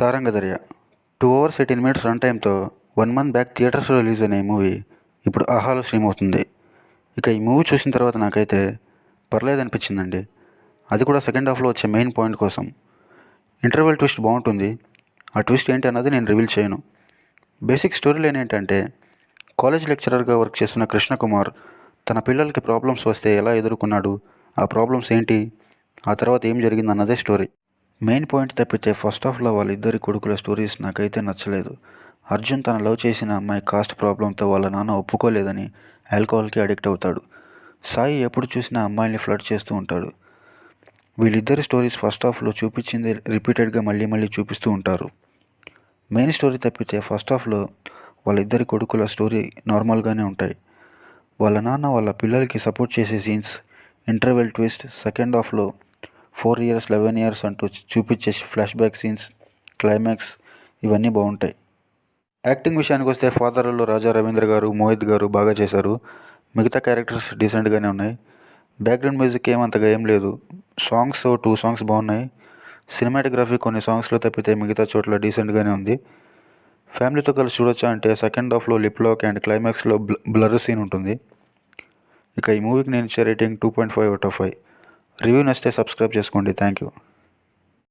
Sarangadariya 2 hours 18 minutes run టైంతో 1 month back థియేటర్స్లో release అయిన ఈ మూవీ ఇప్పుడు ఆహాలో స్ట్రీమ్ అవుతుంది. ఇక ఈ మూవీ చూసిన తర్వాత నాకైతే పర్లేదనిపించిందండి. అది కూడా సెకండ్ హాఫ్లో వచ్చే మెయిన్ పాయింట్ కోసం. ఇంటర్వెల్ ట్విస్ట్ బాగుంటుంది. ఆ ట్విస్ట్ ఏంటి అన్నది నేను రివీల్ చేయను. బేసిక్ స్టోరీ లైన్ ఏంటంటే, కాలేజ్ లెక్చరర్గా వర్క్ చేస్తున్న కృష్ణకుమార్ తన పిల్లలకి ప్రాబ్లమ్స్ వస్తే ఎలా ఎదుర్కొన్నాడు, ఆ ప్రాబ్లమ్స్ ఏంటి, ఆ తర్వాత ఏం జరిగింది అన్నదే స్టోరీ. మెయిన్ పాయింట్ తప్పితే ఫస్ట్ హాఫ్లో వాళ్ళిద్దరి కొడుకుల స్టోరీస్ నాకైతే నచ్చలేదు. అర్జున్ తన లవ్ చేసిన అమ్మాయి కాస్ట్ ప్రాబ్లంతో వాళ్ళ నాన్న ఒప్పుకోలేదని ఆల్కహాల్కి అడిక్ట్ అవుతాడు. సాయి ఎప్పుడు చూసినా అమ్మాయిని ఫ్లర్ట్ చేస్తూ ఉంటాడు. వీళ్ళిద్దరి స్టోరీస్ ఫస్ట్ హాఫ్లో చూపించింది రిపీటెడ్గా మళ్ళీ మళ్ళీ చూపిస్తూ ఉంటారు. మెయిన్ స్టోరీ తప్పితే ఫస్ట్ హాఫ్లో వాళ్ళిద్దరి కొడుకుల స్టోరీ నార్మల్గానే ఉంటాయి. వాళ్ళ నాన్న వాళ్ళ పిల్లలకి సపోర్ట్ చేసే సీన్స్, ఇంటర్వెల్ ట్విస్ట్, సెకండ్ హాఫ్లో 4 years 11 years అంటూ చూపించే ఫ్లాష్ బ్యాక్ సీన్స్, క్లైమాక్స్ ఇవన్నీ బాగుంటాయి. యాక్టింగ్ విషయానికి వస్తే ఫాదర్లో రాజా రవీంద్ర గారు, మోహిత్ గారు బాగా చేశారు. మిగతా క్యారెక్టర్స్ డీసెంట్గానే ఉన్నాయి. బ్యాక్గ్రౌండ్ మ్యూజిక్ ఏమంతగా ఏం లేదు. సాంగ్స్ 2 songs బాగున్నాయి. సినిమాటోగ్రఫీ కొన్ని సాంగ్స్లో తప్పితే మిగతా చోట్ల డీసెంట్గానే ఉంది. ఫ్యామిలీతో కలిసి చూడొచ్చా అంటే సెకండ్ హాఫ్లో లిప్ లాక్ అండ్ క్లైమాక్స్లో బ్లర్ సీన్ ఉంటుంది. ఇక ఈ మూవీకి నేను ఇచ్చే రేటింగ్ 2.5 out of 5. రివ్యూ నచ్చితే సబ్స్క్రైబ్ చేసుకోండి. Thank you.